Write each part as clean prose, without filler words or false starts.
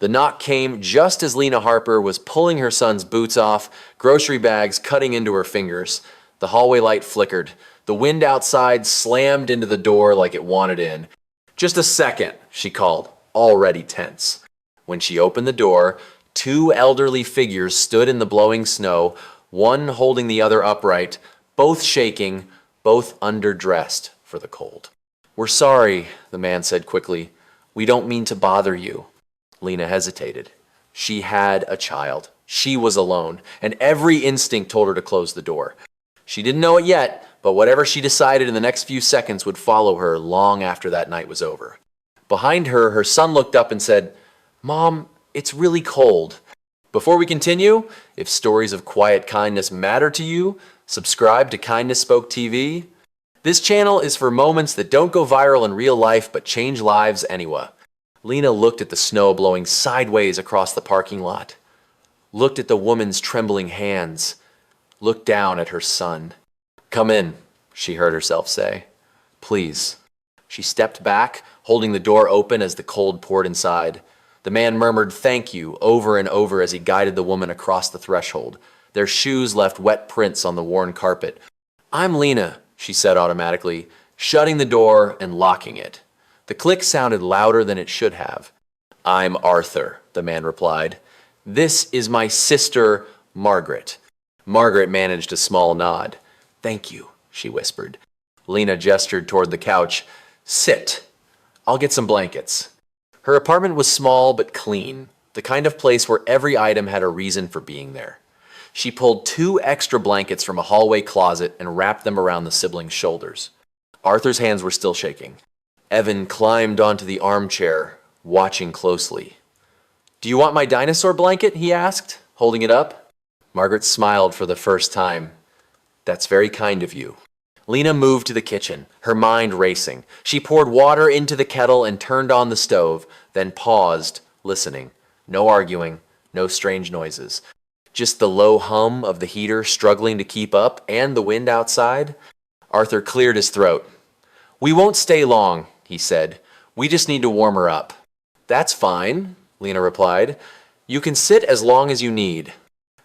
The knock came just as Lena Harper was pulling her son's boots off, grocery bags cutting into her fingers. The hallway light flickered. The wind outside slammed into the door like it wanted in. "Just a second," she called, already tense. When she opened the door, two elderly figures stood in the blowing snow, one holding the other upright, both shaking, both underdressed for the cold. "We're sorry," the man said quickly. "We don't mean to bother you." Lena hesitated. She had a child. She was alone, and every instinct told her to close the door. She didn't know it yet, but whatever she decided in the next few seconds would follow her long after that night was over. Behind her, her son looked up and said, "Mom, it's really cold." Before we continue, if stories of quiet kindness matter to you, subscribe to Kindness Spoke TV. This channel is for moments that don't go viral in real life but change lives anyway. Lena looked at the snow blowing sideways across the parking lot, looked at the woman's trembling hands, looked down at her son. "Come in," she heard herself say. "Please." She stepped back, holding the door open as the cold poured inside. The man murmured "thank you" over and over as he guided the woman across the threshold. Their shoes left wet prints on the worn carpet. "I'm Lena," she said automatically, shutting the door and locking it. The click sounded louder than it should have. "I'm Arthur," the man replied. "This is my sister, Margaret." Margaret managed a small nod. "Thank you," she whispered. Lena gestured toward the couch. "Sit. I'll get some blankets." Her apartment was small but clean, the kind of place where every item had a reason for being there. She pulled 2 extra blankets from a hallway closet and wrapped them around the siblings' shoulders. Arthur's hands were still shaking. Evan climbed onto the armchair, watching closely. "Do you want my dinosaur blanket?" he asked, holding it up. Margaret smiled for the first time. "That's very kind of you." Lena moved to the kitchen, her mind racing. She poured water into the kettle and turned on the stove, then paused, listening. No arguing, no strange noises. Just the low hum of the heater struggling to keep up and the wind outside. Arthur cleared his throat. "We won't stay long," he said. "We just need to warm her up." "That's fine," Lena replied. "You can sit as long as you need."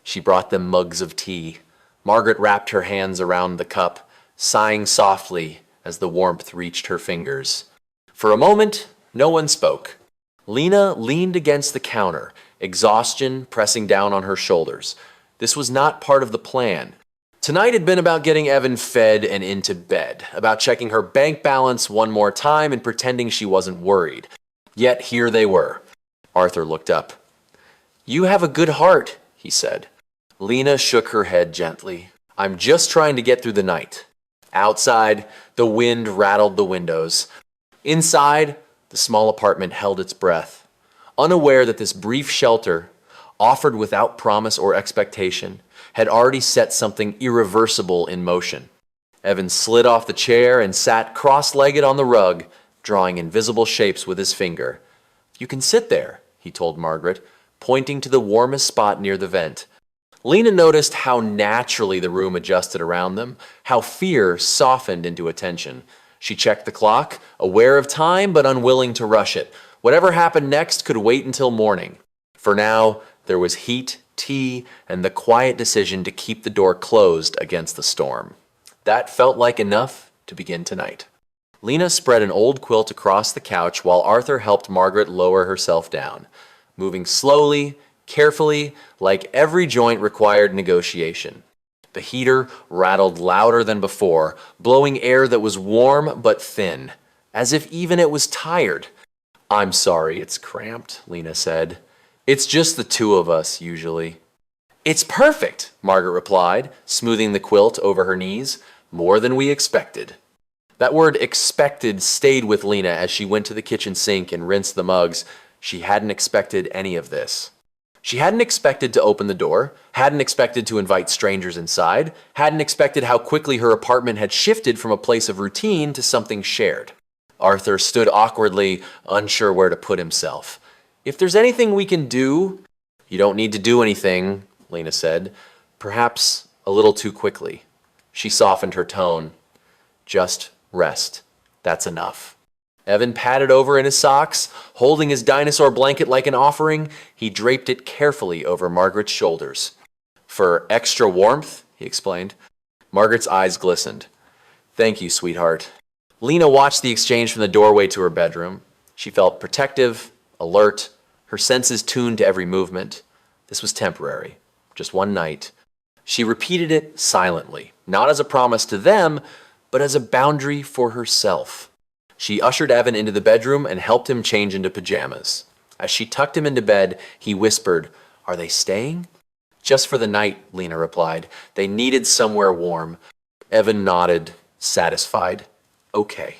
She brought them mugs of tea. Margaret wrapped her hands around the cup, sighing softly as the warmth reached her fingers. For a moment, no one spoke. Lena leaned against the counter, exhaustion pressing down on her shoulders. This was not part of the plan. Tonight had been about getting Evan fed and into bed, about checking her bank balance one more time and pretending she wasn't worried. Yet here they were. Arthur looked up. "You have a good heart," he said. Lena shook her head gently. "I'm just trying to get through the night." Outside, the wind rattled the windows. Inside, the small apartment held its breath, unaware that this brief shelter, offered without promise or expectation, had already set something irreversible in motion. Evan slid off the chair and sat cross-legged on the rug, drawing invisible shapes with his finger. "You can sit there," he told Margaret, pointing to the warmest spot near the vent. Lena noticed how naturally the room adjusted around them, how fear softened into attention. She checked the clock, aware of time but unwilling to rush it. Whatever happened next could wait until morning. For now, there was heat, tea, and the quiet decision to keep the door closed against the storm. That felt like enough to begin tonight. Lena spread an old quilt across the couch while Arthur helped Margaret lower herself down, moving slowly, carefully, like every joint required negotiation. The heater rattled louder than before, blowing air that was warm but thin, as if even it was tired. "I'm sorry it's cramped," Lena said. "It's just the 2 of us, usually." "It's perfect," Margaret replied, smoothing the quilt over her knees. "More than we expected." That word "expected" stayed with Lena as she went to the kitchen sink and rinsed the mugs. She hadn't expected any of this. She hadn't expected to open the door, hadn't expected to invite strangers inside, hadn't expected how quickly her apartment had shifted from a place of routine to something shared. Arthur stood awkwardly, unsure where to put himself. "If there's anything we can do—" "You don't need to do anything," Lena said, perhaps a little too quickly. She softened her tone. "Just rest. That's enough." Evan padded over in his socks, holding his dinosaur blanket like an offering. He draped it carefully over Margaret's shoulders. For extra warmth, he explained. Margaret's eyes glistened. Thank you, sweetheart. Lena watched the exchange from the doorway to her bedroom. She felt protective, alert, her senses tuned to every movement. This was temporary, just one night. She repeated it silently, not as a promise to them, but as a boundary for herself. She ushered Evan into the bedroom and helped him change into pajamas. As she tucked him into bed, he whispered, "Are they staying?" "Just for the night," Lena replied. "They needed somewhere warm." Evan nodded, satisfied. "Okay."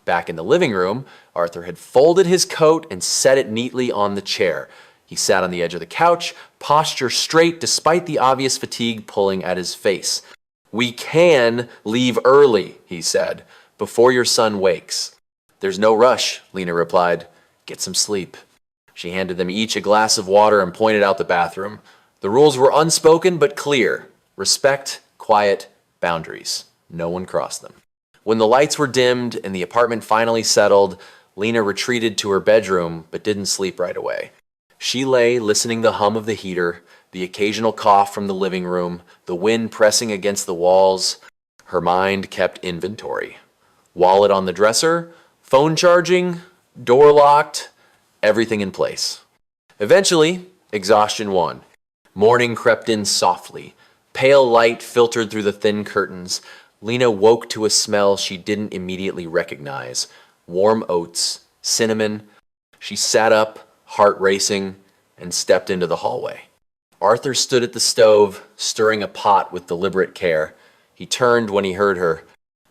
Back in the living room, Arthur had folded his coat and set it neatly on the chair. He sat on the edge of the couch, posture straight despite the obvious fatigue pulling at his face. "We can leave early," he said, "before your son wakes." "There's no rush," Lena replied. "Get some sleep." She handed them each a glass of water and pointed out the bathroom. The rules were unspoken but clear. Respect, quiet, boundaries. No one crossed them. When the lights were dimmed and the apartment finally settled, Lena retreated to her bedroom but didn't sleep right away. She lay listening to the hum of the heater, the occasional cough from the living room, the wind pressing against the walls. Her mind kept inventory. Wallet on the dresser, phone charging, door locked, everything in place. Eventually, exhaustion won. Morning crept in softly. Pale light filtered through the thin curtains. Lena woke to a smell she didn't immediately recognize. Warm oats, cinnamon. She sat up, heart racing, and stepped into the hallway. Arthur stood at the stove, stirring a pot with deliberate care. He turned when he heard her.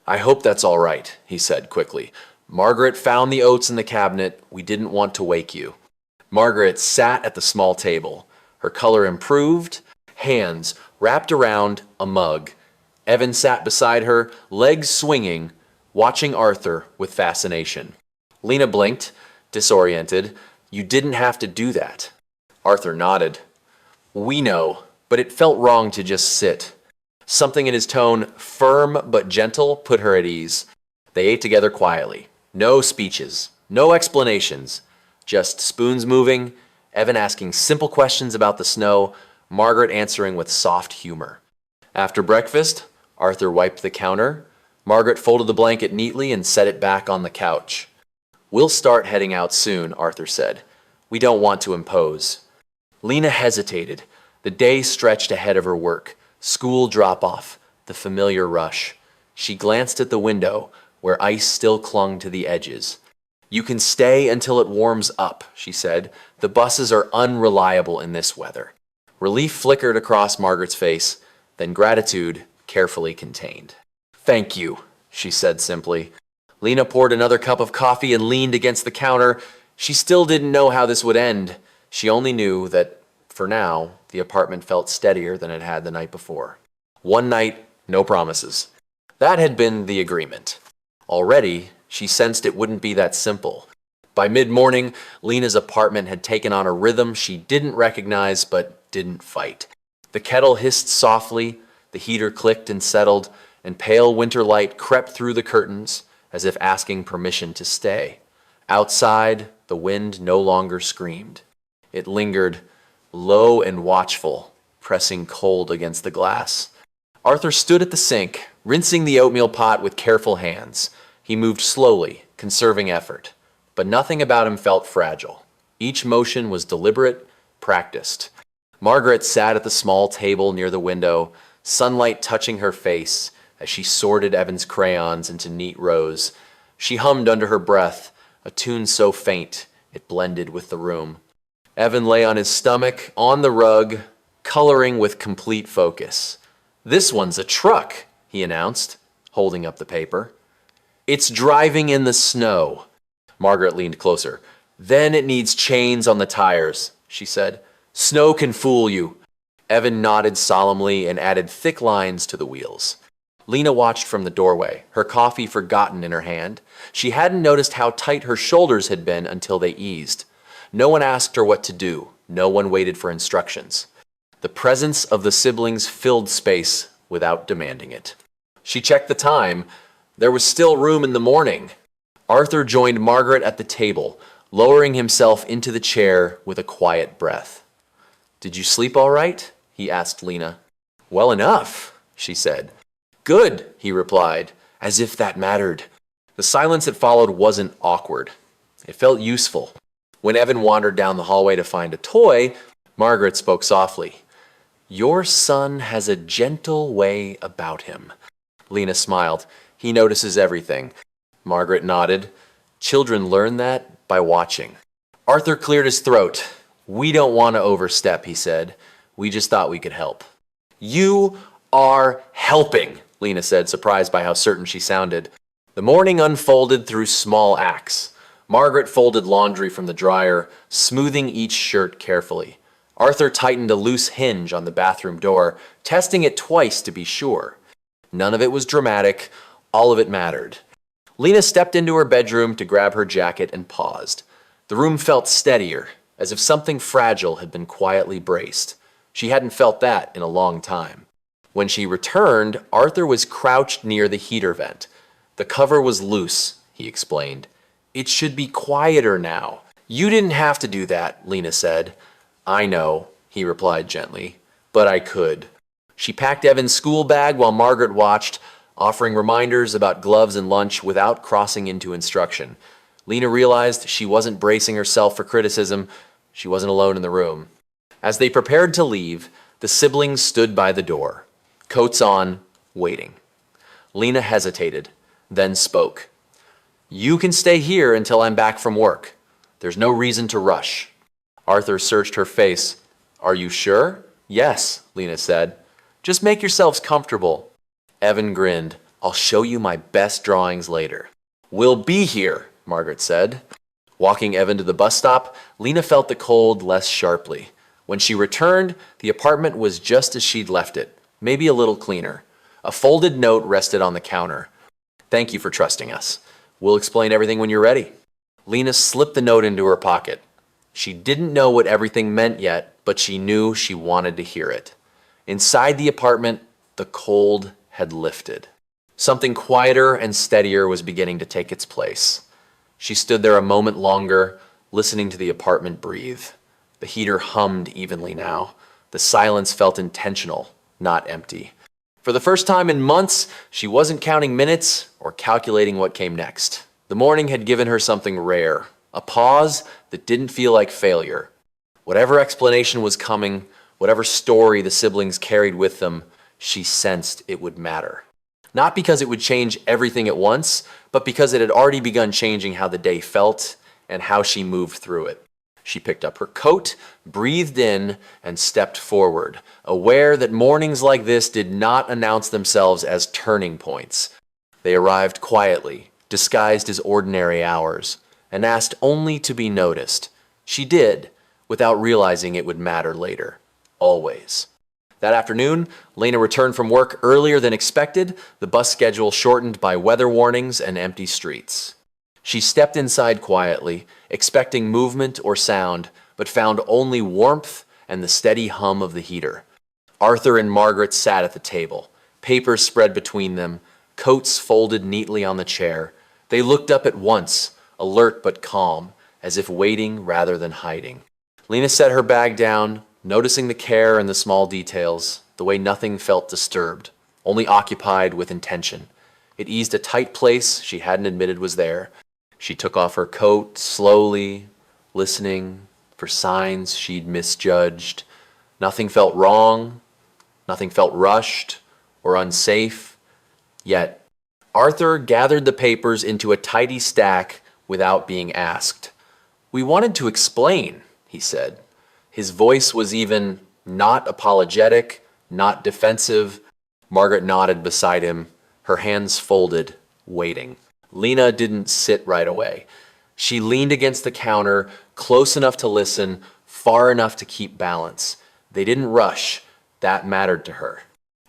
"I hope that's all right," he said quickly. "Margaret found the oats in the cabinet. We didn't want to wake you." Margaret sat at the small table. Her color improved, hands wrapped around a mug. Evan sat beside her, legs swinging, watching Arthur with fascination. Lena blinked, disoriented. "You didn't have to do that." Arthur nodded. "We know, but it felt wrong to just sit." Something in his tone, firm but gentle, put her at ease. They ate together quietly. No speeches, no explanations, just spoons moving, Evan asking simple questions about the snow, Margaret answering with soft humor. After breakfast, Arthur wiped the counter. Margaret folded the blanket neatly and set it back on the couch. "We'll start heading out soon," Arthur said. "We don't want to impose." Lena hesitated. The day stretched ahead of her work. School drop-off, the familiar rush. She glanced at the window, where ice still clung to the edges. "You can stay until it warms up," she said. "The buses are unreliable in this weather." Relief flickered across Margaret's face, then gratitude carefully contained. "Thank you," she said simply. Lena poured another cup of coffee and leaned against the counter. She still didn't know how this would end. She only knew that, for now, the apartment felt steadier than it had the night before. One night, no promises. That had been the agreement. Already, she sensed it wouldn't be that simple. By mid-morning, Lena's apartment had taken on a rhythm she didn't recognize but didn't fight. The kettle hissed softly, the heater clicked and settled, and pale winter light crept through the curtains as if asking permission to stay. Outside, the wind no longer screamed. It lingered, low and watchful, pressing cold against the glass. Arthur stood at the sink, rinsing the oatmeal pot with careful hands. He moved slowly, conserving effort. But nothing about him felt fragile. Each motion was deliberate, practiced. Margaret sat at the small table near the window, sunlight touching her face as she sorted Evan's crayons into neat rows. She hummed under her breath, a tune so faint it blended with the room. Evan lay on his stomach, on the rug, coloring with complete focus. "This one's a truck," he announced, holding up the paper. "It's driving in the snow." Margaret leaned closer. "Then it needs chains on the tires," she said. "Snow can fool you." Evan nodded solemnly and added thick lines to the wheels. Lena watched from the doorway, her coffee forgotten in her hand. She hadn't noticed how tight her shoulders had been until they eased. No one asked her what to do. No one waited for instructions. The presence of the siblings filled space without demanding it. She checked the time. There was still room in the morning. Arthur joined Margaret at the table, lowering himself into the chair with a quiet breath. "Did you sleep all right?" he asked Lena. "Well enough," she said. "Good," he replied, as if that mattered. The silence that followed wasn't awkward. It felt useful. When Evan wandered down the hallway to find a toy, Margaret spoke softly. "Your son has a gentle way about him." Lena smiled. "He notices everything." Margaret nodded. "Children learn that by watching." Arthur cleared his throat. "We don't want to overstep," he said. "We just thought we could help." "You are helping," Lena said, surprised by how certain she sounded. The morning unfolded through small acts. Margaret folded laundry from the dryer, smoothing each shirt carefully. Arthur tightened a loose hinge on the bathroom door, testing it twice to be sure. None of it was dramatic. All of it mattered. Lena stepped into her bedroom to grab her jacket and paused. The room felt steadier, as if something fragile had been quietly braced. She hadn't felt that in a long time. When she returned, Arthur was crouched near the heater vent. The cover was loose, he explained. "It should be quieter now." "You didn't have to do that," Lena said. "I know," he replied gently, "but I could." She packed Evan's school bag while Margaret watched, offering reminders about gloves and lunch without crossing into instruction. Lena realized she wasn't bracing herself for criticism. She wasn't alone in the room. As they prepared to leave, the siblings stood by the door, coats on, waiting. Lena hesitated, then spoke. "You can stay here until I'm back from work. There's no reason to rush." Arthur searched her face. "Are you sure?" "Yes," Lena said. "Just make yourselves comfortable." Evan grinned. "I'll show you my best drawings later." "We'll be here," Margaret said. Walking Evan to the bus stop, Lena felt the cold less sharply. When she returned, the apartment was just as she'd left it, maybe a little cleaner. A folded note rested on the counter. "Thank you for trusting us. We'll explain everything when you're ready." Lena slipped the note into her pocket. She didn't know what everything meant yet, but she knew she wanted to hear it. Inside the apartment, the cold had lifted. Something quieter and steadier was beginning to take its place. She stood there a moment longer, listening to the apartment breathe. The heater hummed evenly now. The silence felt intentional, not empty. For the first time in months, she wasn't counting minutes or calculating what came next. The morning had given her something rare, a pause that didn't feel like failure. Whatever explanation was coming, whatever story the siblings carried with them, she sensed it would matter. Not because it would change everything at once, but because it had already begun changing how the day felt and how she moved through it. She picked up her coat, breathed in, and stepped forward, aware that mornings like this did not announce themselves as turning points. They arrived quietly, disguised as ordinary hours, and asked only to be noticed. She did, without realizing it would matter later. Always. That afternoon, Lena returned from work earlier than expected, the bus schedule shortened by weather warnings and empty streets. She stepped inside quietly, expecting movement or sound, but found only warmth and the steady hum of the heater. Arthur and Margaret sat at the table, papers spread between them, coats folded neatly on the chair. They looked up at once, alert but calm, as if waiting rather than hiding. Lena set her bag down, noticing the care and the small details, the way nothing felt disturbed, only occupied with intention. It eased a tight place she hadn't admitted was there. She took off her coat slowly, listening for signs she'd misjudged. Nothing felt wrong, nothing felt rushed or unsafe. Yet, Arthur gathered the papers into a tidy stack without being asked. "We wanted to explain," he said. His voice was even not apologetic, not defensive. Margaret nodded beside him, her hands folded, waiting. Lena didn't sit right away. She leaned against the counter, close enough to listen, far enough to keep balance. They didn't rush. That mattered to her.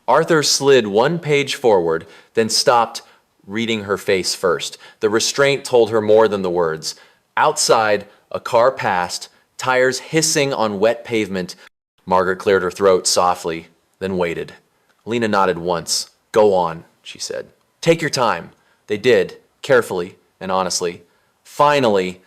Arthur slid one page forward, then stopped, reading her face first. The restraint told her more than the words. Outside, a car passed, tires hissing on wet pavement. Margaret cleared her throat softly, then waited. Lena nodded once. "Go on," she said. "Take your time." They did, carefully, And honestly, finally,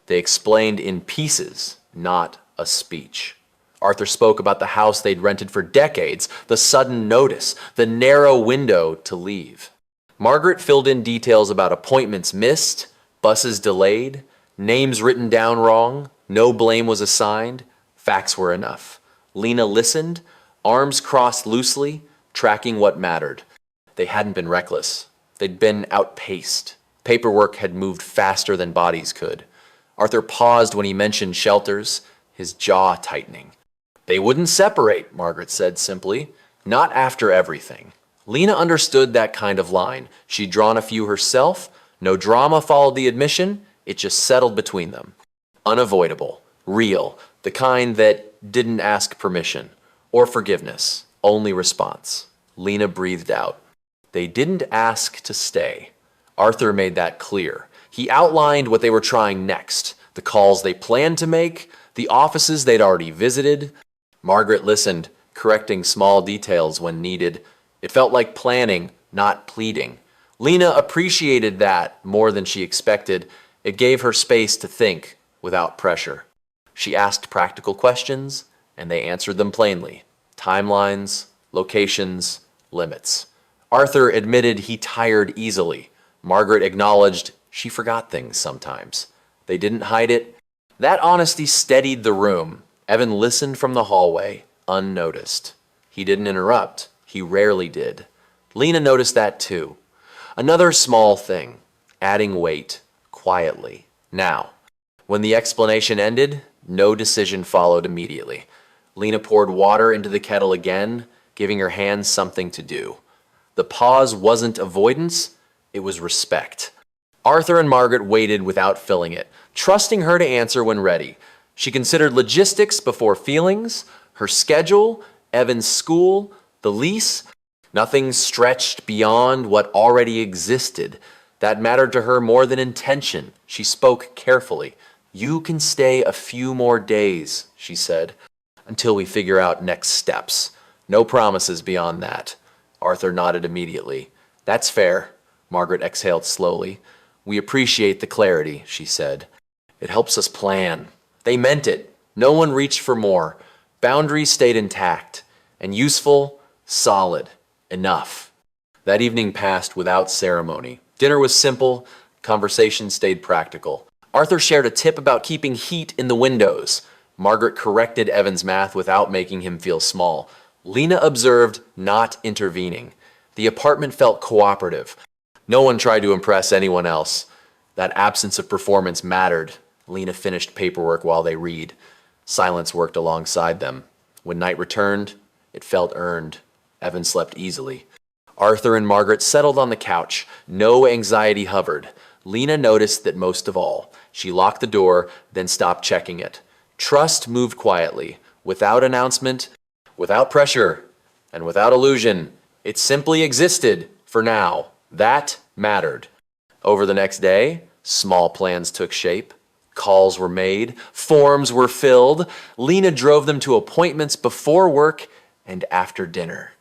they explained in pieces, not a speech. Arthur spoke about the house they'd rented for decades, the sudden notice, the narrow window to leave. Margaret filled in details about appointments missed, buses delayed, names written down wrong, no blame was assigned. Facts were enough. Lena listened, arms crossed loosely, tracking what mattered. They hadn't been reckless. They'd been outpaced. Paperwork had moved faster than bodies could. Arthur paused when he mentioned shelters, his jaw tightening. They wouldn't separate, Margaret said simply. Not after everything. Lena understood that kind of line. She'd drawn a few herself. No drama followed the admission. It just settled between them. Unavoidable. Real. The kind that didn't ask permission or forgiveness. Only response. Lena breathed out. They didn't ask to stay. Arthur made that clear. He outlined what they were trying next, the calls they planned to make, the offices they'd already visited. Margaret listened, correcting small details when needed. It felt like planning, not pleading. Lena appreciated that more than she expected. It gave her space to think without pressure. She asked practical questions, and they answered them plainly. Timelines, locations, limits. Arthur admitted he tired easily. Margaret acknowledged she forgot things sometimes. They didn't hide it. That honesty steadied the room. Evan listened from the hallway, unnoticed. He didn't interrupt. He rarely did. Lena noticed that too. Another small thing, adding weight, quietly. Now, when the explanation ended, no decision followed immediately. Lena poured water into the kettle again, giving her hands something to do. The pause wasn't avoidance, it was respect. Arthur and Margaret waited without filling it, trusting her to answer when ready. She considered logistics before feelings, her schedule, Evan's school, the lease. Nothing stretched beyond what already existed. That mattered to her more than intention. She spoke carefully. You can stay a few more days, she said, until we figure out next steps. No promises beyond that. Arthur nodded immediately. That's fair, Margaret exhaled slowly. We appreciate the clarity, she said. It helps us plan. They meant it. No one reached for more. Boundaries stayed intact and useful, solid, enough. That evening passed without ceremony. Dinner was simple, conversation stayed practical. Arthur shared a tip about keeping heat in the windows. Margaret corrected Evan's math without making him feel small. Lena observed, not intervening. The apartment felt cooperative. No one tried to impress anyone else. That absence of performance mattered. Lena finished paperwork while they read. Silence worked alongside them. When night returned, it felt earned. Evan slept easily. Arthur and Margaret settled on the couch. No anxiety hovered. Lena noticed that most of all. She locked the door, then stopped checking it. Trust moved quietly, without announcement, without pressure, and without illusion. It simply existed for now. That mattered. Over the next day, small plans took shape. Calls were made. Forms were filled. Lena drove them to appointments before work and after dinner.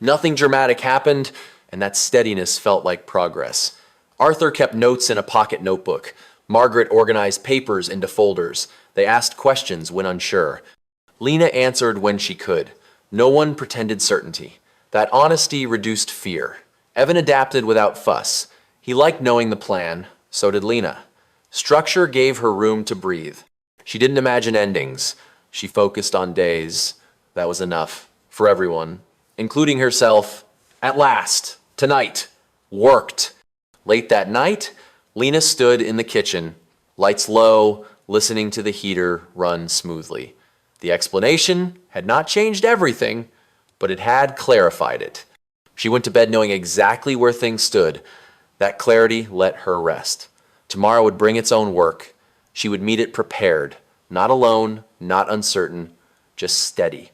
Nothing dramatic happened, and that steadiness felt like progress. Arthur kept notes in a pocket notebook. Margaret organized papers into folders. They asked questions when unsure. Lena answered when she could. No one pretended certainty. That honesty reduced fear. Evan adapted without fuss. He liked knowing the plan. So did Lena. Structure gave her room to breathe. She didn't imagine endings. She focused on days. That was enough. For everyone, including herself. At last, tonight, worked. Late that night, Lena stood in the kitchen, lights low, listening to the heater run smoothly. The explanation had not changed everything, but it had clarified it. She went to bed knowing exactly where things stood. That clarity let her rest. Tomorrow would bring its own work. She would meet it prepared, not alone, not uncertain, just steady.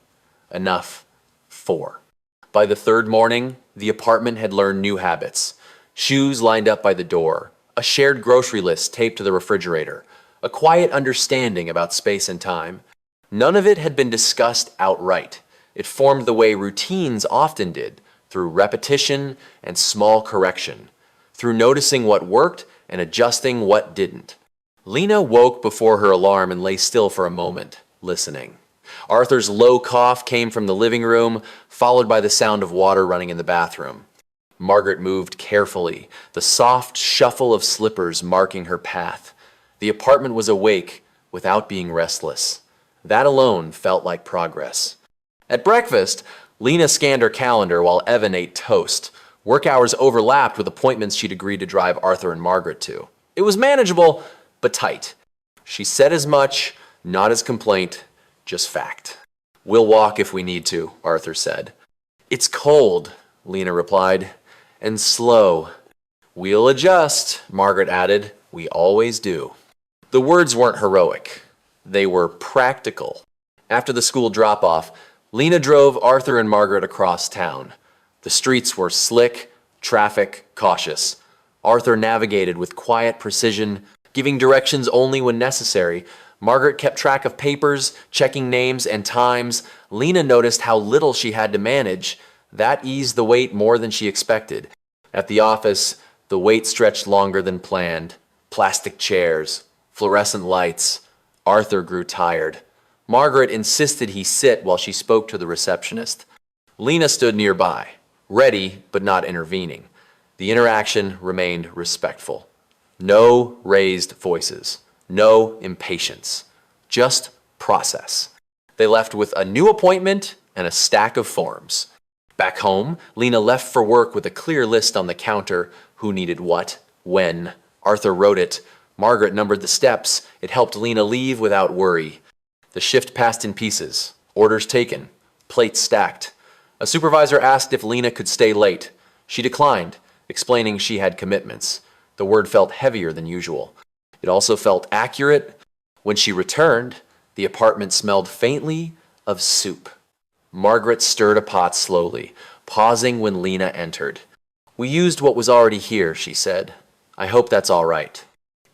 Enough. 4. By the third morning, the apartment had learned new habits. Shoes lined up by the door, a shared grocery list taped to the refrigerator, a quiet understanding about space and time. None of it had been discussed outright. It formed the way routines often did, through repetition and small correction, through noticing what worked and adjusting what didn't. Lena woke before her alarm and lay still for a moment, listening. Arthur's low cough came from the living room, followed by the sound of water running in the bathroom. Margaret moved carefully, the soft shuffle of slippers marking her path. The apartment was awake without being restless. That alone felt like progress. At breakfast, Lena scanned her calendar while Evan ate toast. Work hours overlapped with appointments she'd agreed to drive Arthur and Margaret to. It was manageable, but tight. She said as much, not as complaint, just fact. "We'll walk if we need to," Arthur said. "It's cold," Lena replied, "and slow." "We'll adjust," Margaret added. "We always do." The words weren't heroic. They were practical. After the school drop-off, Lena drove Arthur and Margaret across town. The streets were slick, traffic cautious. Arthur navigated with quiet precision, giving directions only when necessary. Margaret kept track of papers, checking names and times. Lena noticed how little she had to manage. That eased the wait more than she expected. At the office, the wait stretched longer than planned. Plastic chairs, fluorescent lights. Arthur grew tired. Margaret insisted he sit while she spoke to the receptionist. Lena stood nearby, ready but not intervening. The interaction remained respectful. No raised voices, no impatience, just process. They left with a new appointment and a stack of forms. Back home, Lena left for work with a clear list on the counter: who needed what, when. Arthur wrote it. Margaret numbered the steps. It helped Lena leave without worry. The shift passed in pieces. Orders taken. Plates stacked. A supervisor asked if Lena could stay late. She declined, explaining she had commitments. The word felt heavier than usual. It also felt accurate. When she returned, the apartment smelled faintly of soup. Margaret stirred a pot slowly, pausing when Lena entered. "We used what was already here," she said. "I hope that's all right."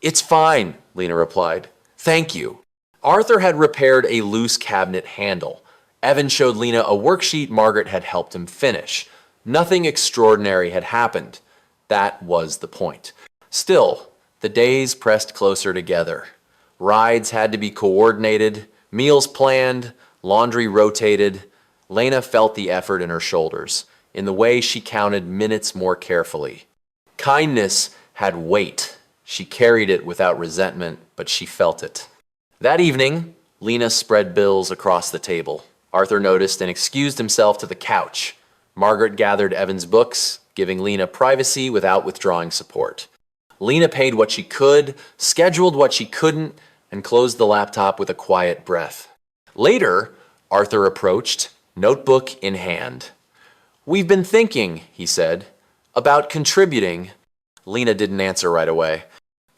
"It's fine," Lena replied. "Thank you." Arthur had repaired a loose cabinet handle. Evan showed Lena a worksheet Margaret had helped him finish. Nothing extraordinary had happened. That was the point. Still, the days pressed closer together. Rides had to be coordinated, meals planned, laundry rotated. Lena felt the effort in her shoulders, in the way she counted minutes more carefully. Kindness had weight. She carried it without resentment, but she felt it. That evening, Lena spread bills across the table. Arthur noticed and excused himself to the couch. Margaret gathered Evan's books, giving Lena privacy without withdrawing support. Lena paid what she could, scheduled what she couldn't, and closed the laptop with a quiet breath. Later, Arthur approached, notebook in hand. "We've been thinking," he said, "about contributing." Lena didn't answer right away.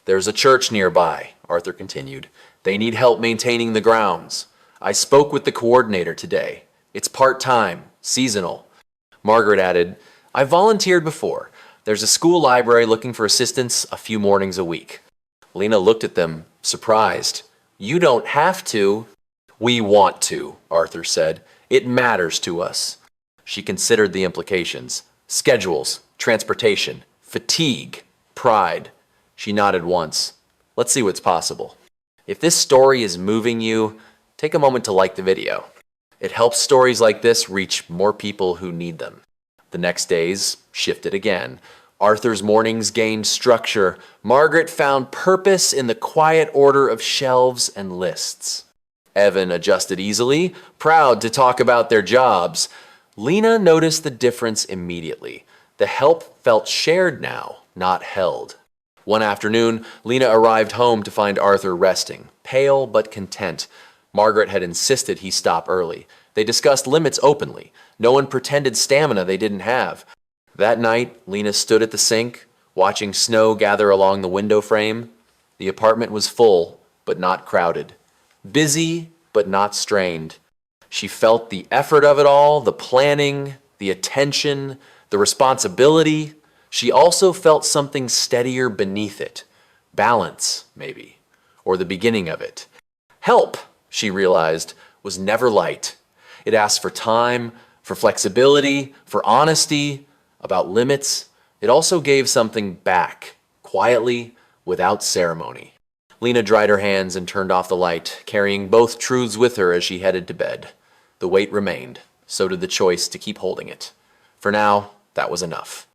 "There's a church nearby," Arthur continued. "They need help maintaining the grounds. I spoke with the coordinator today. It's part-time, seasonal." Margaret added, "I volunteered before. There's a school library looking for assistants a few mornings a week." Lena looked at them, surprised. "You don't have to." "We want to," Arthur said. "It matters to us." She considered the implications. Schedules, transportation, fatigue, pride. She nodded once. "Let's see what's possible." If this story is moving you, take a moment to like the video. It helps stories like this reach more people who need them. The next days shifted again. Arthur's mornings gained structure. Margaret found purpose in the quiet order of shelves and lists. Evan adjusted easily, proud to talk about their jobs. Lena noticed the difference immediately. The help felt shared now, not held. One afternoon, Lena arrived home to find Arthur resting, pale but content. Margaret had insisted he stop early. They discussed limits openly. No one pretended stamina they didn't have. That night, Lena stood at the sink, watching snow gather along the window frame. The apartment was full, but not crowded. Busy, but not strained. She felt the effort of it all, the planning, the attention, the responsibility. She also felt something steadier beneath it. Balance, maybe, or the beginning of it. Help, she realized, was never light. It asked for time, for flexibility, for honesty, about limits. It also gave something back, quietly, without ceremony. Lena dried her hands and turned off the light, carrying both truths with her as she headed to bed. The weight remained, so did the choice to keep holding it. For now, that was enough.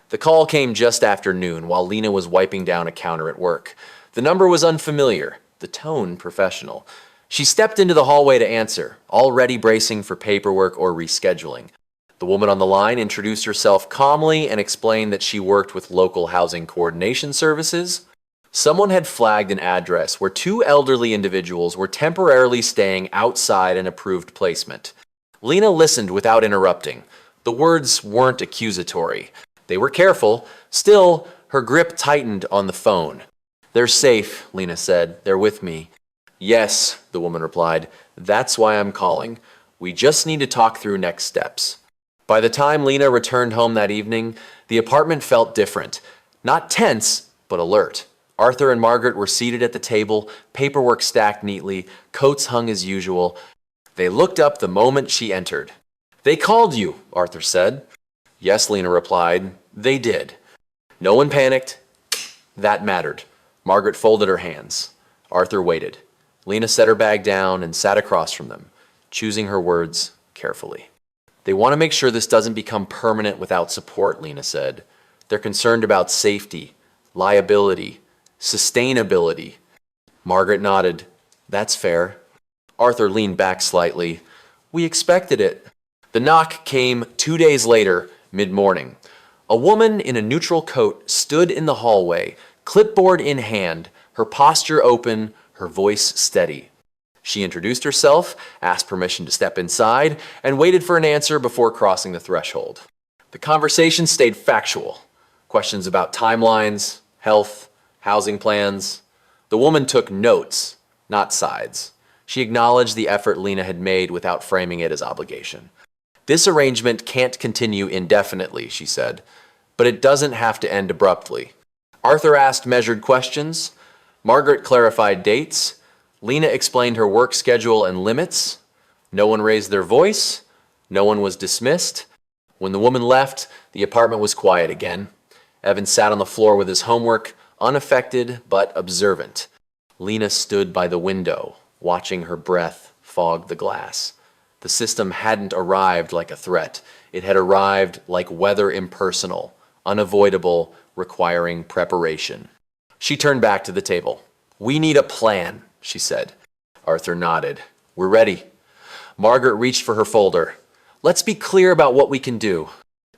The call came just after noon while Lena was wiping down a counter at work. The number was unfamiliar, the tone professional. She stepped into the hallway to answer, already bracing for paperwork or rescheduling. The woman on the line introduced herself calmly and explained that she worked with local housing coordination services. Someone had flagged an address where two elderly individuals were temporarily staying outside an approved placement. Lena listened without interrupting. The words weren't accusatory. They were careful. Still, her grip tightened on the phone. "They're safe," Lena said. "They're with me." "Yes," the woman replied. "That's why I'm calling. We just need to talk through next steps." By the time Lena returned home that evening, the apartment felt different. Not tense, but alert. Arthur and Margaret were seated at the table, paperwork stacked neatly, coats hung as usual. They looked up the moment she entered. "They called you," Arthur said. "Yes," Lena replied. "They did." No one panicked. That mattered. Margaret folded her hands. Arthur waited. Lena set her bag down and sat across from them, choosing her words carefully. "They want to make sure this doesn't become permanent without support," Lena said. "They're concerned about safety, liability, sustainability." Margaret nodded. "That's fair." Arthur leaned back slightly. "We expected it." The knock came 2 days later, mid-morning. A woman in a neutral coat stood in the hallway, clipboard in hand, her posture open, her voice steady. She introduced herself, asked permission to step inside, and waited for an answer before crossing the threshold. The conversation stayed factual. Questions about timelines, health, housing plans. The woman took notes, not sides. She acknowledged the effort Lena had made without framing it as obligation. "This arrangement can't continue indefinitely," she said, "but it doesn't have to end abruptly." Arthur asked measured questions. Margaret clarified dates. Lena explained her work schedule and limits. No one raised their voice. No one was dismissed. When the woman left, the apartment was quiet again. Evan sat on the floor with his homework, unaffected but observant. Lena stood by the window, watching her breath fog the glass. The system hadn't arrived like a threat. It had arrived like weather impersonal, unavoidable, requiring preparation. She turned back to the table. "We need a plan," she said. Arthur nodded. "We're ready." Margaret reached for her folder. "Let's be clear about what we can do."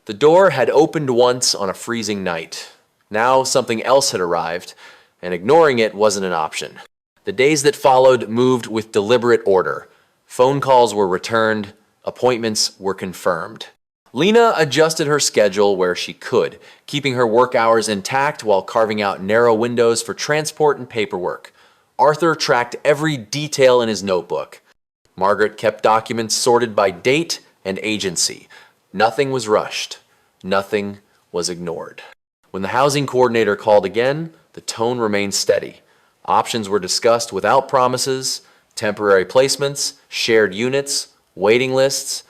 The door had opened once on a freezing night. Now something else had arrived, and ignoring it wasn't an option. The days that followed moved with deliberate order. Phone calls were returned, appointments were confirmed. Lena adjusted her schedule where she could, keeping her work hours intact while carving out narrow windows for transport and paperwork. Arthur tracked every detail in his notebook. Margaret kept documents sorted by date and agency. Nothing was rushed. Nothing was ignored. When the housing coordinator called again, the tone remained steady. Options were discussed without promises, temporary placements, shared units, waiting lists.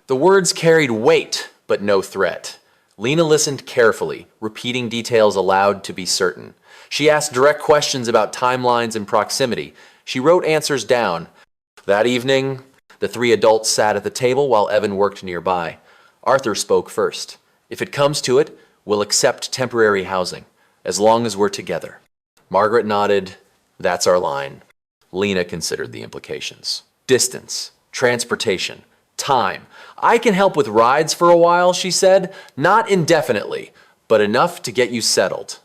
The words carried weight, but no threat. Lena listened carefully, repeating details aloud to be certain. She asked direct questions about timelines and proximity. She wrote answers down. That evening, the three adults sat at the table while Evan worked nearby. Arthur spoke first. "If it comes to it, we'll accept temporary housing, as long as we're together." Margaret nodded. "That's our line." Lena considered the implications. Distance, transportation, time. "I can help with rides for a while," she said. "Not indefinitely, but enough to get you settled."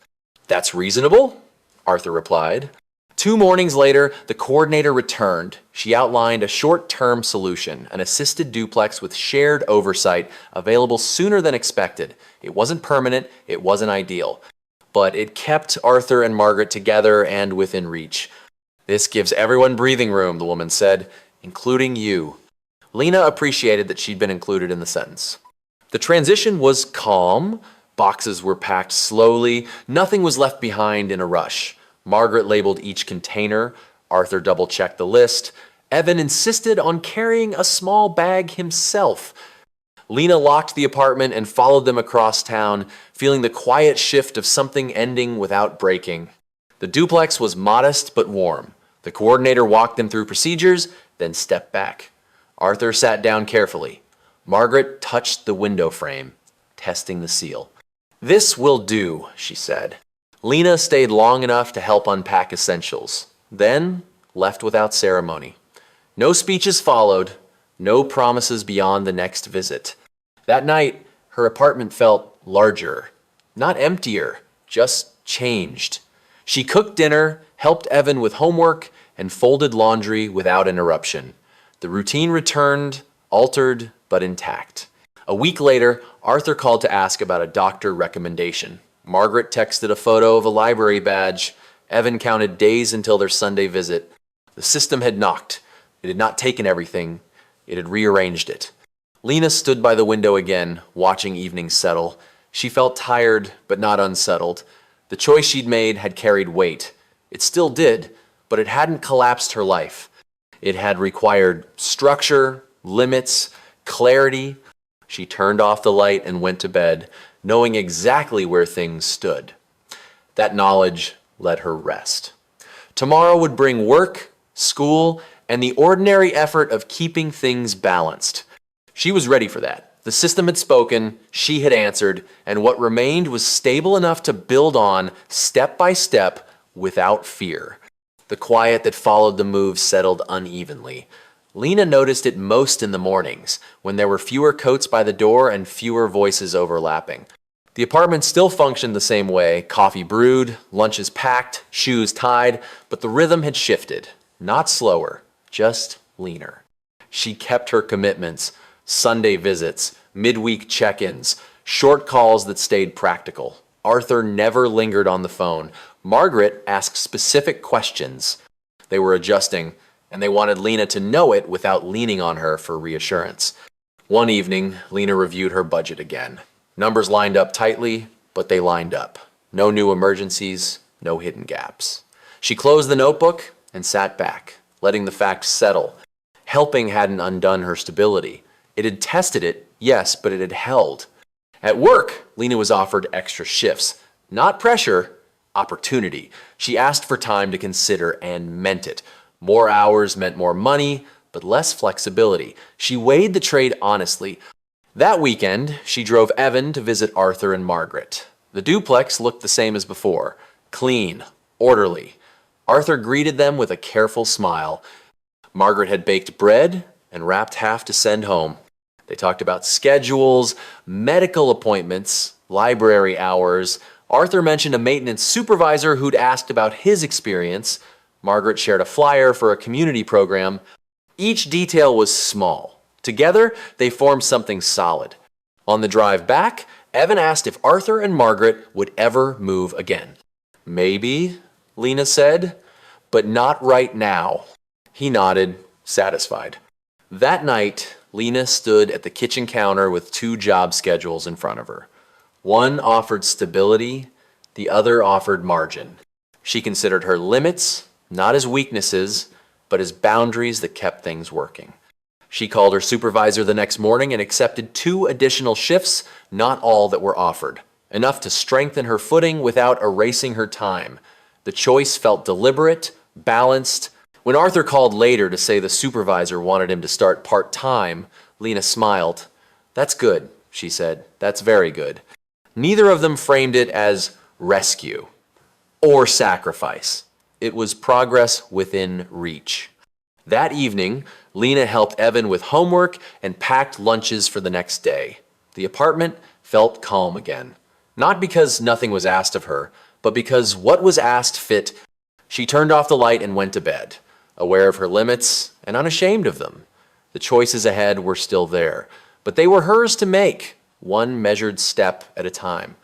"That's reasonable," Arthur replied. 2 mornings later, the coordinator returned. She outlined a short-term solution, an assisted duplex with shared oversight, available sooner than expected. It wasn't permanent, it wasn't ideal, but it kept Arthur and Margaret together and within reach. "This gives everyone breathing room," the woman said, "including you." Lena appreciated that she'd been included in the sentence. The transition was calm. Boxes were packed slowly. Nothing was left behind in a rush. Margaret labeled each container. Arthur double-checked the list. Evan insisted on carrying a small bag himself. Lena locked the apartment and followed them across town, feeling the quiet shift of something ending without breaking. The duplex was modest but warm. The coordinator walked them through procedures, then stepped back. Arthur sat down carefully. Margaret touched the window frame, testing the seal. "This will do," she said. Lena stayed long enough to help unpack essentials, then left without ceremony. No speeches followed, no promises beyond the next visit. That night, her apartment felt larger, not emptier, just changed. She cooked dinner, helped Evan with homework, and folded laundry without interruption. The routine returned, altered but intact. A week later, Arthur called to ask about a doctor recommendation. Margaret texted a photo of a library badge. Evan counted days until their Sunday visit. The system had knocked. It had not taken everything. It had rearranged it. Lena stood by the window again, watching evenings settle. She felt tired, but not unsettled. The choice she'd made had carried weight. It still did, but it hadn't collapsed her life. It had required structure, limits, clarity. She turned off the light and went to bed, knowing exactly where things stood. That knowledge let her rest. Tomorrow would bring work, school, and the ordinary effort of keeping things balanced. She was ready for that. The system had spoken, she had answered, and what remained was stable enough to build on step by step without fear. The quiet that followed the move settled unevenly. Lena noticed it most in the mornings, when there were fewer coats by the door and fewer voices overlapping. The apartment still functioned the same way, coffee brewed, lunches packed, shoes tied, but the rhythm had shifted. Not slower, just leaner. She kept her commitments, Sunday visits, midweek check-ins, short calls that stayed practical. Arthur never lingered on the phone. Margaret asked specific questions. They were adjusting, and they wanted Lena to know it without leaning on her for reassurance. One evening, Lena reviewed her budget again. Numbers lined up tightly, but they lined up. No new emergencies, no hidden gaps. She closed the notebook and sat back, letting the facts settle. Helping hadn't undone her stability. It had tested it, yes, but it had held. At work, Lena was offered extra shifts. Not pressure, opportunity. She asked for time to consider and meant it. More hours meant more money, but less flexibility. She weighed the trade honestly. That weekend, she drove Evan to visit Arthur and Margaret. The duplex looked the same as before. Clean, orderly. Arthur greeted them with a careful smile. Margaret had baked bread and wrapped half to send home. They talked about schedules, medical appointments, library hours. Arthur mentioned a maintenance supervisor who'd asked about his experience. Margaret shared a flyer for a community program. Each detail was small. Together, they formed something solid. On the drive back, Evan asked if Arthur and Margaret would ever move again. "Maybe," Lena said, "but not right now." He nodded, satisfied. That night, Lena stood at the kitchen counter with two job schedules in front of her. One offered stability, the other offered margin. She considered her limits, not as weaknesses, but as boundaries that kept things working. She called her supervisor the next morning and accepted 2 additional shifts, not all that were offered, enough to strengthen her footing without erasing her time. The choice felt deliberate, balanced. When Arthur called later to say the supervisor wanted him to start part-time, Lena smiled. "That's good," she said. "That's very good." Neither of them framed it as rescue or sacrifice. It was progress within reach. That evening, Lena helped Evan with homework and packed lunches for the next day. The apartment felt calm again. Not because nothing was asked of her, but because what was asked fit. She turned off the light and went to bed, aware of her limits and unashamed of them. The choices ahead were still there, but they were hers to make, one measured step at a time.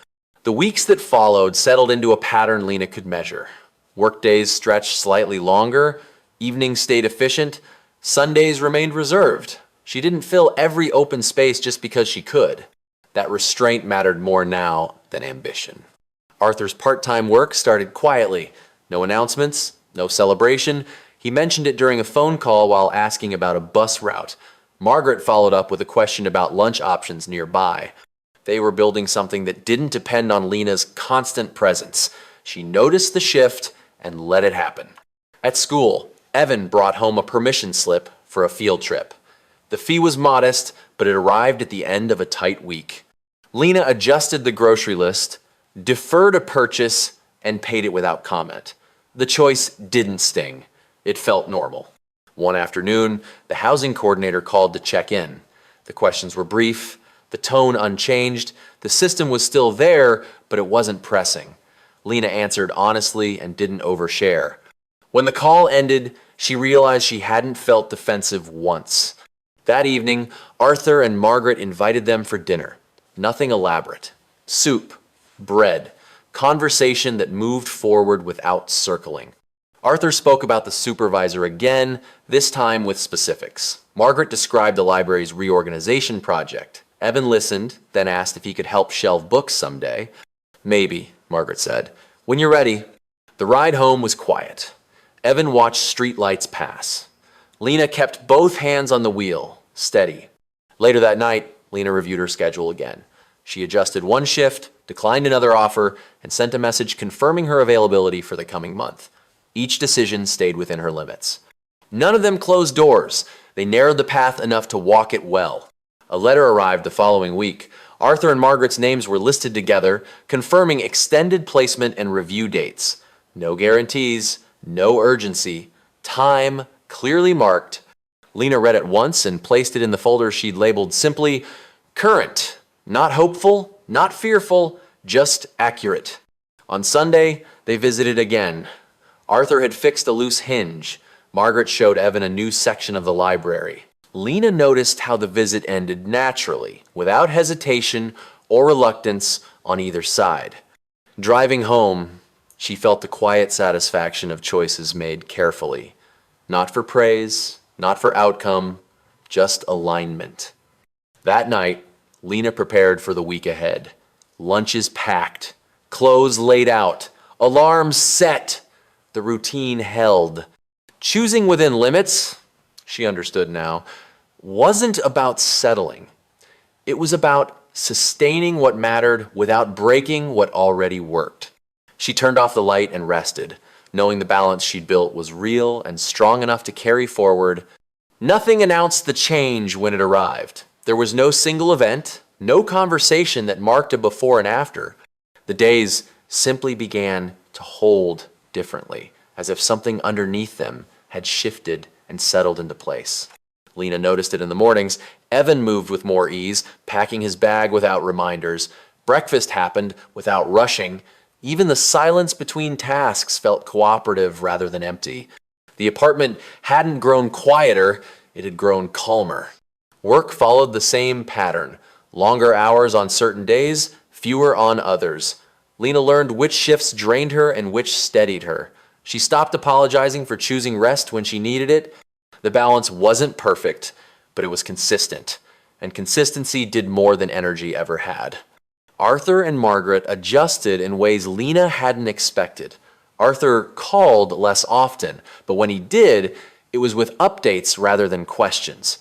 The weeks that followed settled into a pattern Lena could measure. Workdays stretched slightly longer, evenings stayed efficient, Sundays remained reserved. She didn't fill every open space just because she could. That restraint mattered more now than ambition. Arthur's part-time work started quietly. No announcements, no celebration. He mentioned it during a phone call while asking about a bus route. Margaret followed up with a question about lunch options nearby. They were building something that didn't depend on Lena's constant presence. She noticed the shift and let it happen. At school, Evan brought home a permission slip for a field trip. The fee was modest, but it arrived at the end of a tight week. Lena adjusted the grocery list, deferred a purchase, and paid it without comment. The choice didn't sting. It felt normal. One afternoon, the housing coordinator called to check in. The questions were brief, the tone unchanged, the system was still there, but it wasn't pressing. Lena answered honestly and didn't overshare. When the call ended, she realized she hadn't felt defensive once. That evening, Arthur and Margaret invited them for dinner. Nothing elaborate. Soup, bread, conversation that moved forward without circling. Arthur spoke about the supervisor again, this time with specifics. Margaret described the library's reorganization project. Evan listened, then asked if he could help shelve books someday. Maybe, Margaret said. When you're ready. The ride home was quiet. Evan watched streetlights pass. Lena kept both hands on the wheel, steady. Later that night, Lena reviewed her schedule again. She adjusted one shift, declined another offer, and sent a message confirming her availability for the coming month. Each decision stayed within her limits. None of them closed doors. They narrowed the path enough to walk it well. A letter arrived the following week. Arthur and Margaret's names were listed together, confirming extended placement and review dates. No guarantees, no urgency. Time clearly marked. Lena read it once and placed it in the folder she'd labeled simply, current, not hopeful, not fearful, just accurate. On Sunday, they visited again. Arthur had fixed a loose hinge. Margaret showed Evan a new section of the library. Lena noticed how the visit ended naturally, without hesitation or reluctance on either side. Driving home, she felt the quiet satisfaction of choices made carefully. Not for praise, not for outcome, just alignment. That night, Lena prepared for the week ahead. Lunches packed, clothes laid out, alarms set. The routine held. Choosing within limits, she understood now, wasn't about settling. It was about sustaining what mattered without breaking what already worked. She turned off the light and rested, knowing the balance she'd built was real and strong enough to carry forward. Nothing announced the change when it arrived. There was no single event, no conversation that marked a before and after. The days simply began to hold differently, as if something underneath them had shifted and settled into place. Lena noticed it in the mornings. Evan moved with more ease, packing his bag without reminders. Breakfast happened without rushing. Even the silence between tasks felt cooperative rather than empty. The apartment hadn't grown quieter, it had grown calmer. Work followed the same pattern. Longer hours on certain days, fewer on others. Lena learned which shifts drained her and which steadied her. She stopped apologizing for choosing rest when she needed it. The balance wasn't perfect, but it was consistent. And consistency did more than energy ever had. Arthur and Margaret adjusted in ways Lena hadn't expected. Arthur called less often, but when he did, it was with updates rather than questions.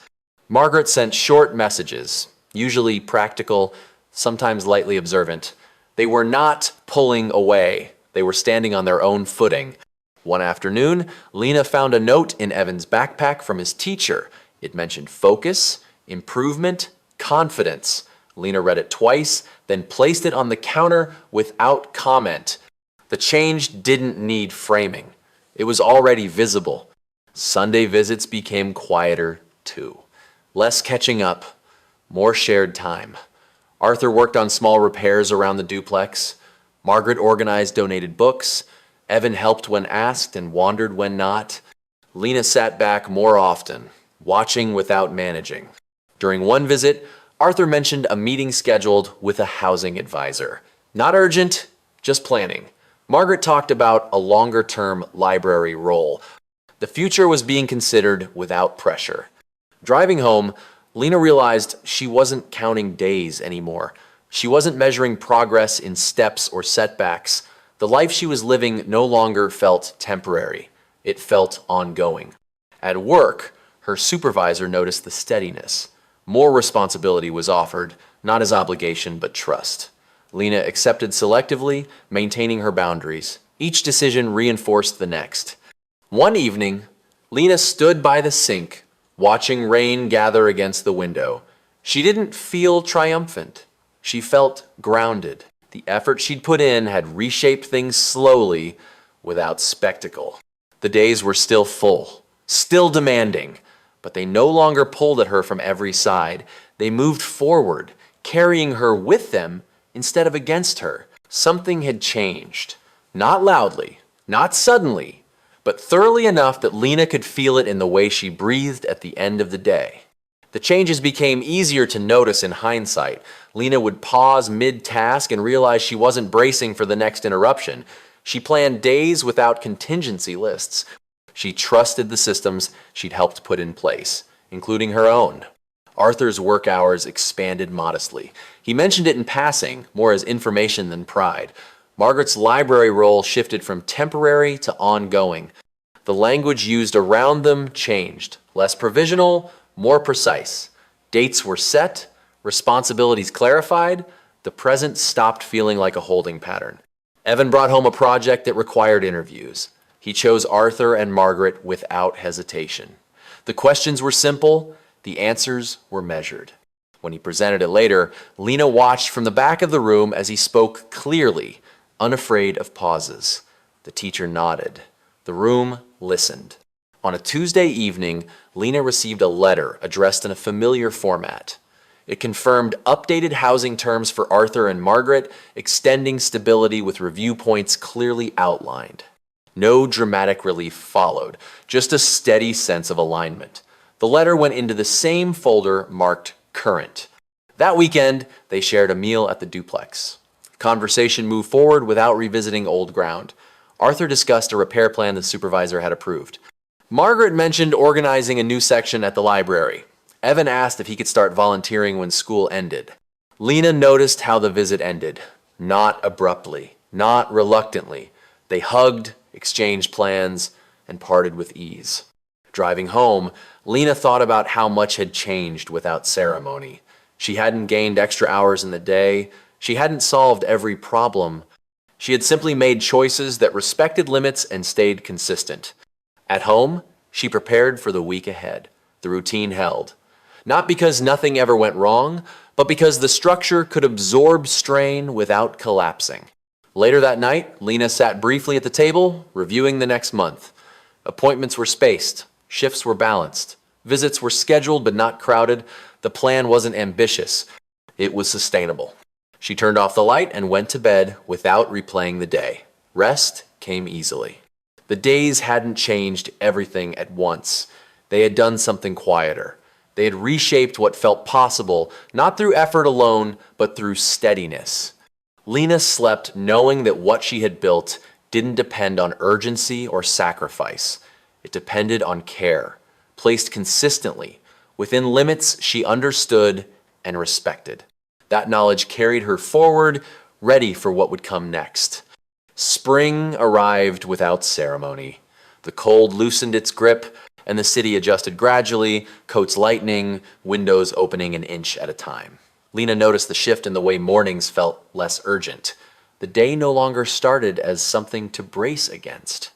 Margaret sent short messages, usually practical, sometimes lightly observant. They were not pulling away. They were standing on their own footing. One afternoon, Lena found a note in Evan's backpack from his teacher. It mentioned focus, improvement, confidence. Lena read it twice, then placed it on the counter without comment. The change didn't need framing. It was already visible. Sunday visits became quieter too. Less catching up, more shared time. Arthur worked on small repairs around the duplex. Margaret organized donated books. Evan helped when asked and wandered when not. Lena sat back more often, watching without managing. During one visit, Arthur mentioned a meeting scheduled with a housing advisor. Not urgent, just planning. Margaret talked about a longer-term library role. The future was being considered without pressure. Driving home, Lena realized she wasn't counting days anymore. She wasn't measuring progress in steps or setbacks. The life she was living no longer felt temporary. It felt ongoing. At work, her supervisor noticed the steadiness. More responsibility was offered, not as obligation but trust. Lena accepted selectively, maintaining her boundaries. Each decision reinforced the next. One evening, Lena stood by the sink, watching rain gather against the window. She didn't feel triumphant. She felt grounded. The effort she'd put in had reshaped things slowly, without spectacle. The days were still full, still demanding, but they no longer pulled at her from every side. They moved forward, carrying her with them instead of against her. Something had changed. Not loudly, not suddenly, but thoroughly enough that Lena could feel it in the way she breathed at the end of the day. The changes became easier to notice in hindsight. Lena would pause mid-task and realize she wasn't bracing for the next interruption. She planned days without contingency lists. She trusted the systems she'd helped put in place, including her own. Arthur's work hours expanded modestly. He mentioned it in passing, more as information than pride. Margaret's library role shifted from temporary to ongoing. The language used around them changed, less provisional, more precise. Dates were set, responsibilities clarified, the present stopped feeling like a holding pattern. Evan brought home a project that required interviews. He chose Arthur and Margaret without hesitation. The questions were simple, the answers were measured. When he presented it later, Lena watched from the back of the room as he spoke clearly, unafraid of pauses. The teacher nodded. The room listened. On a Tuesday evening, Lena received a letter addressed in a familiar format. It confirmed updated housing terms for Arthur and Margaret, extending stability with review points clearly outlined. No dramatic relief followed, just a steady sense of alignment. The letter went into the same folder marked Current. That weekend, they shared a meal at the duplex. Conversation moved forward without revisiting old ground. Arthur discussed a repair plan the supervisor had approved. Margaret mentioned organizing a new section at the library. Evan asked if he could start volunteering when school ended. Lena noticed how the visit ended. Not abruptly, not reluctantly. They hugged, exchanged plans, and parted with ease. Driving home, Lena thought about how much had changed without ceremony. She hadn't gained extra hours in the day. She hadn't solved every problem. She had simply made choices that respected limits and stayed consistent. At home, she prepared for the week ahead. The routine held. Not because nothing ever went wrong, but because the structure could absorb strain without collapsing. Later that night, Lena sat briefly at the table, reviewing the next month. Appointments were spaced. Shifts were balanced. Visits were scheduled but not crowded. The plan wasn't ambitious. It was sustainable. She turned off the light and went to bed without replaying the day. Rest came easily. The days hadn't changed everything at once. They had done something quieter. They had reshaped what felt possible, not through effort alone, but through steadiness. Lena slept knowing that what she had built didn't depend on urgency or sacrifice. It depended on care, placed consistently, within limits she understood and respected. That knowledge carried her forward, ready for what would come next. Spring arrived without ceremony. The cold loosened its grip, and the city adjusted gradually, coats lightening, windows opening an inch at a time. Lena noticed the shift in the way mornings felt less urgent. The day no longer started as something to brace against.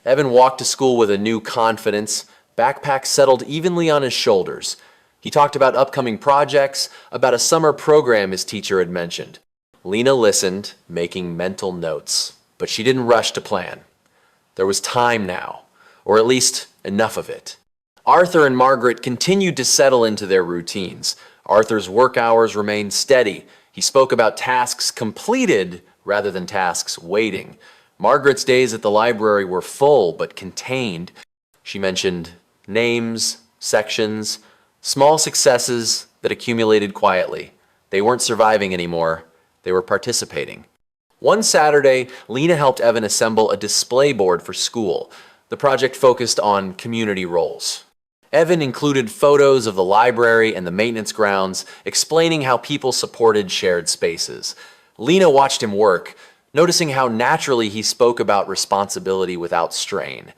Evan walked to school with a new confidence, backpack settled evenly on his shoulders. He talked about upcoming projects, about a summer program his teacher had mentioned. Lena listened, making mental notes, but she didn't rush to plan. There was time now, or at least enough of it. Arthur and Margaret continued to settle into their routines. Arthur's work hours remained steady. He spoke about tasks completed rather than tasks waiting. Margaret's days at the library were full but contained. She mentioned names, sections, small successes that accumulated quietly. They weren't surviving anymore. They were participating. One Saturday, Lena helped Evan assemble a display board for school. The project focused on community roles. Evan included photos of the library and the maintenance grounds, explaining how people supported shared spaces. Lena watched him work, noticing how naturally he spoke about responsibility without strain.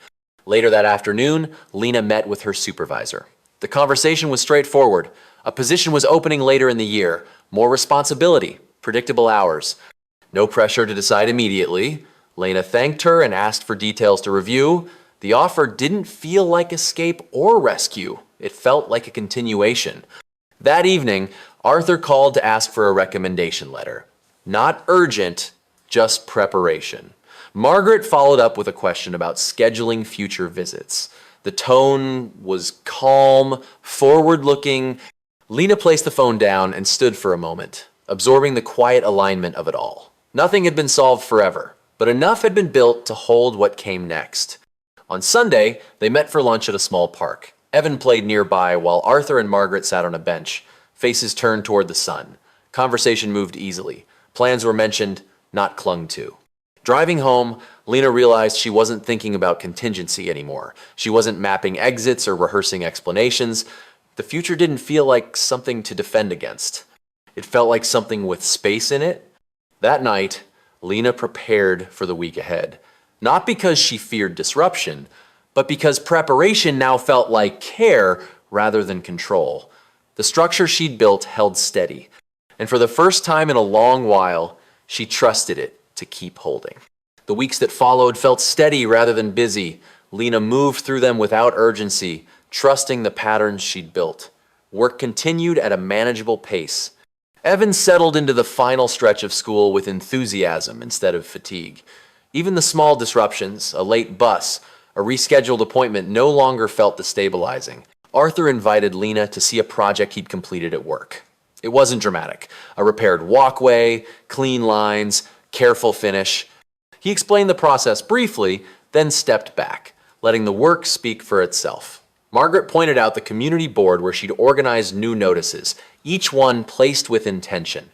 Later that afternoon, Lena met with her supervisor. The conversation was straightforward. A position was opening later in the year. More responsibility, predictable hours. No pressure to decide immediately. Lena thanked her and asked for details to review. The offer didn't feel like escape or rescue. It felt like a continuation. That evening, Arthur called to ask for a recommendation letter. Not urgent, just preparation. Margaret followed up with a question about scheduling future visits. The tone was calm, forward-looking. Lena placed the phone down and stood for a moment, absorbing the quiet alignment of it all. Nothing had been solved forever, but enough had been built to hold what came next. On Sunday, they met for lunch at a small park. Evan played nearby while Arthur and Margaret sat on a bench, faces turned toward the sun. Conversation moved easily. Plans were mentioned, not clung to. Driving home, Lena realized she wasn't thinking about contingency anymore. She wasn't mapping exits or rehearsing explanations. The future didn't feel like something to defend against. It felt like something with space in it. That night, Lena prepared for the week ahead. Not because she feared disruption, but because preparation now felt like care rather than control. The structure she'd built held steady, and for the first time in a long while, she trusted it to keep holding. The weeks that followed felt steady rather than busy. Lena moved through them without urgency, trusting the patterns she'd built. Work continued at a manageable pace. Evan settled into the final stretch of school with enthusiasm instead of fatigue. Even the small disruptions, a late bus, a rescheduled appointment, no longer felt destabilizing. Arthur invited Lena to see a project he'd completed at work. It wasn't dramatic. A repaired walkway, clean lines, careful finish. He explained the process briefly, then stepped back, letting the work speak for itself. Margaret pointed out the community board where she'd organized new notices, each one placed with intention.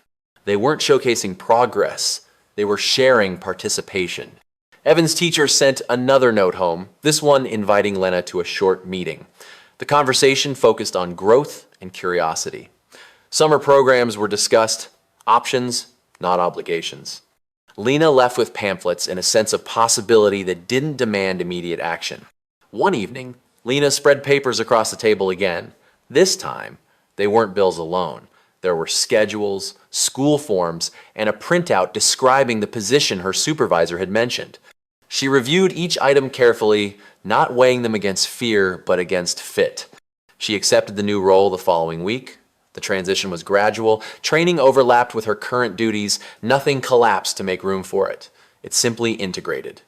They weren't showcasing progress. They were sharing participation. Evan's teacher sent another note home, this one inviting Lena to a short meeting. The conversation focused on growth and curiosity. Summer programs were discussed, options, not obligations. Lena left with pamphlets and a sense of possibility that didn't demand immediate action. One evening, Lena spread papers across the table again. This time, they weren't bills alone. There were schedules, school forms, and a printout describing the position her supervisor had mentioned. She reviewed each item carefully, not weighing them against fear, but against fit. She accepted the new role the following week. The transition was gradual. Training overlapped with her current duties. Nothing collapsed to make room for it. It simply integrated.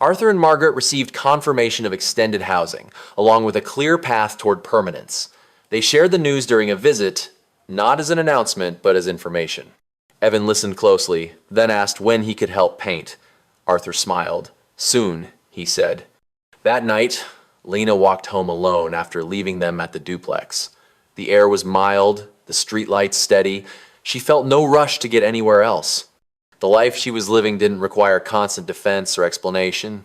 Arthur and Margaret received confirmation of extended housing, along with a clear path toward permanence. They shared the news during a visit, not as an announcement, but as information. Evan listened closely, then asked when he could help paint. Arthur smiled. Soon, he said. That night, Lena walked home alone after leaving them at the duplex. The air was mild, the streetlights steady. She felt no rush to get anywhere else. The life she was living didn't require constant defense or explanation.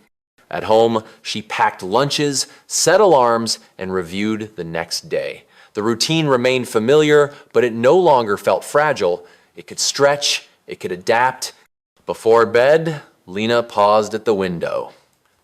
At home, she packed lunches, set alarms, and reviewed the next day. The routine remained familiar, but it no longer felt fragile. It could stretch, it could adapt. Before bed, Lena paused at the window.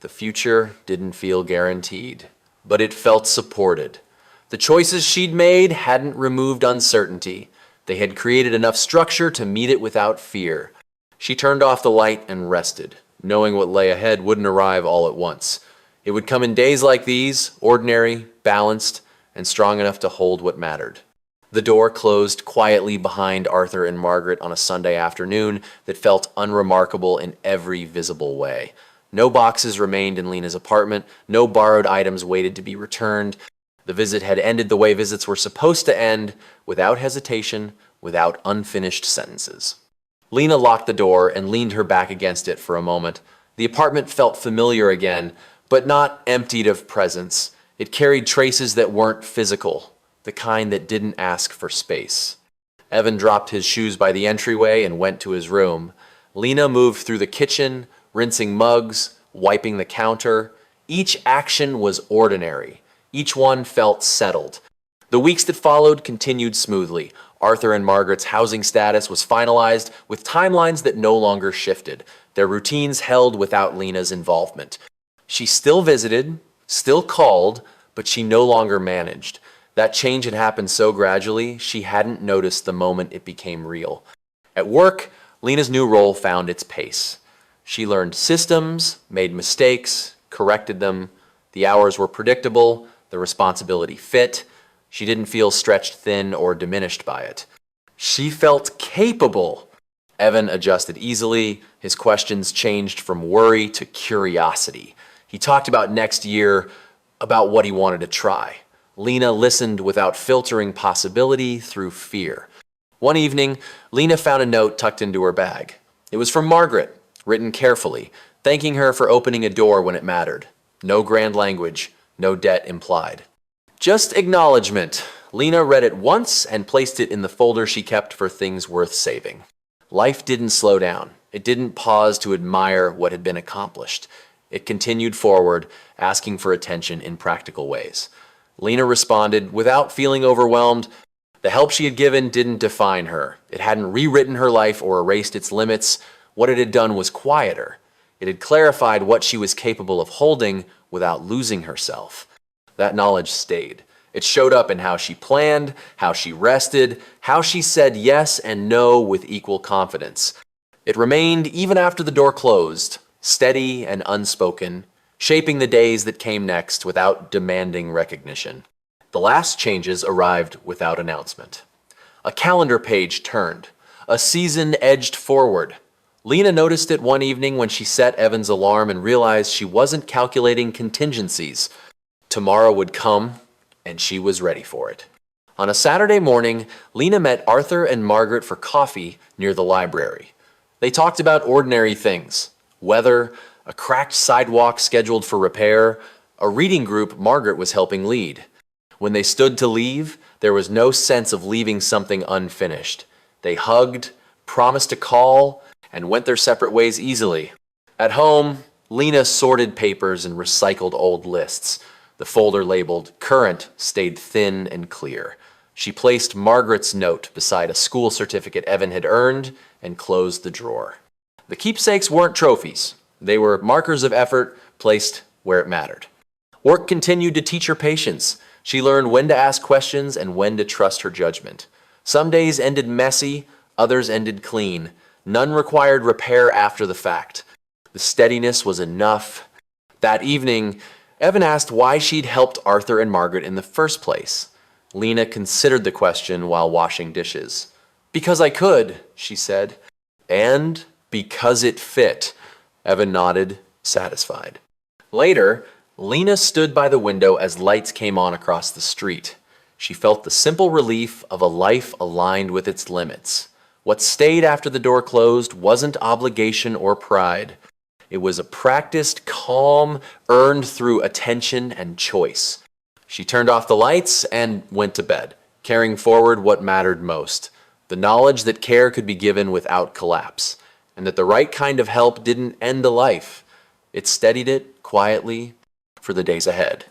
The future didn't feel guaranteed, but it felt supported. The choices she'd made hadn't removed uncertainty. They had created enough structure to meet it without fear. She turned off the light and rested, knowing what lay ahead wouldn't arrive all at once. It would come in days like these, ordinary, balanced, and strong enough to hold what mattered. The door closed quietly behind Arthur and Margaret on a Sunday afternoon that felt unremarkable in every visible way. No boxes remained in Lena's apartment. No borrowed items waited to be returned. The visit had ended the way visits were supposed to end, without hesitation, without unfinished sentences. Lena locked the door and leaned her back against it for a moment. The apartment felt familiar again, but not emptied of presence. It carried traces that weren't physical, the kind that didn't ask for space. Evan dropped his shoes by the entryway and went to his room. Lena moved through the kitchen, rinsing mugs, wiping the counter. Each action was ordinary. Each one felt settled. The weeks that followed continued smoothly. Arthur and Margaret's housing status was finalized with timelines that no longer shifted. Their routines held without Lena's involvement. She still visited, still called, but she no longer managed. That change had happened so gradually, she hadn't noticed the moment it became real. At work, Lena's new role found its pace. She learned systems, made mistakes, corrected them. The hours were predictable, the responsibility fit. She didn't feel stretched thin or diminished by it. She felt capable. Evan adjusted easily. His questions changed from worry to curiosity. He talked about next year, about what he wanted to try. Lena listened without filtering possibility through fear. One evening, Lena found a note tucked into her bag. It was from Margaret, written carefully, thanking her for opening a door when it mattered. No grand language, no debt implied. Just acknowledgement. Lena read it once and placed it in the folder she kept for things worth saving. Life didn't slow down. It didn't pause to admire what had been accomplished. It continued forward, asking for attention in practical ways. Lena responded without feeling overwhelmed. The help she had given didn't define her. It hadn't rewritten her life or erased its limits. What it had done was quieter. It had clarified what she was capable of holding without losing herself. That knowledge stayed. It showed up in how she planned, how she rested, how she said yes and no with equal confidence. It remained even after the door closed, steady and unspoken, shaping the days that came next without demanding recognition. The last changes arrived without announcement. A calendar page turned. A season edged forward. Lena noticed it one evening when she set Evan's alarm and realized she wasn't calculating contingencies. Tomorrow would come, and she was ready for it. On a Saturday morning, Lena met Arthur and Margaret for coffee near the library. They talked about ordinary things: weather, a cracked sidewalk scheduled for repair, a reading group Margaret was helping lead. When they stood to leave, there was no sense of leaving something unfinished. They hugged, promised to call, and went their separate ways easily. At home, Lena sorted papers and recycled old lists. The folder labeled Current stayed thin and clear. She placed Margaret's note beside a school certificate Evan had earned and closed the drawer. The keepsakes weren't trophies. They were markers of effort placed where it mattered. Work continued to teach her patience. She learned when to ask questions and when to trust her judgment. Some days ended messy, others ended clean. None required repair after the fact. The steadiness was enough. That evening, Evan asked why she'd helped Arthur and Margaret in the first place. Lena considered the question while washing dishes. "Because I could," she said. "And because it fit." Evan nodded, satisfied. Later, Lena stood by the window as lights came on across the street. She felt the simple relief of a life aligned with its limits. What stayed after the door closed wasn't obligation or pride. It was a practiced calm earned through attention and choice. She turned off the lights and went to bed, carrying forward what mattered most: the knowledge that care could be given without collapse, and that the right kind of help didn't end a life. It steadied it quietly for the days ahead.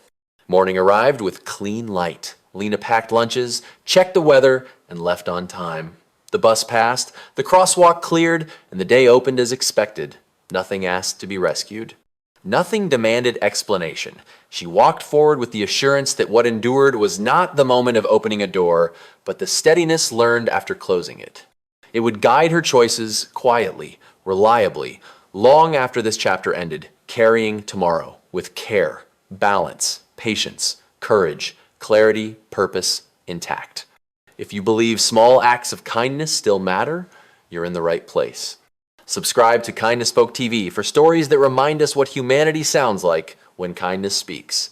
Morning arrived with clean light. Lena packed lunches, checked the weather, and left on time. The bus passed, the crosswalk cleared, and the day opened as expected. Nothing asked to be rescued. Nothing demanded explanation. She walked forward with the assurance that what endured was not the moment of opening a door, but the steadiness learned after closing it. It would guide her choices quietly, reliably, long after this chapter ended, carrying tomorrow with care, balance, patience, courage, clarity, purpose, intact. If you believe small acts of kindness still matter, you're in the right place. Subscribe to Kindness Spoke TV for stories that remind us what humanity sounds like when kindness speaks.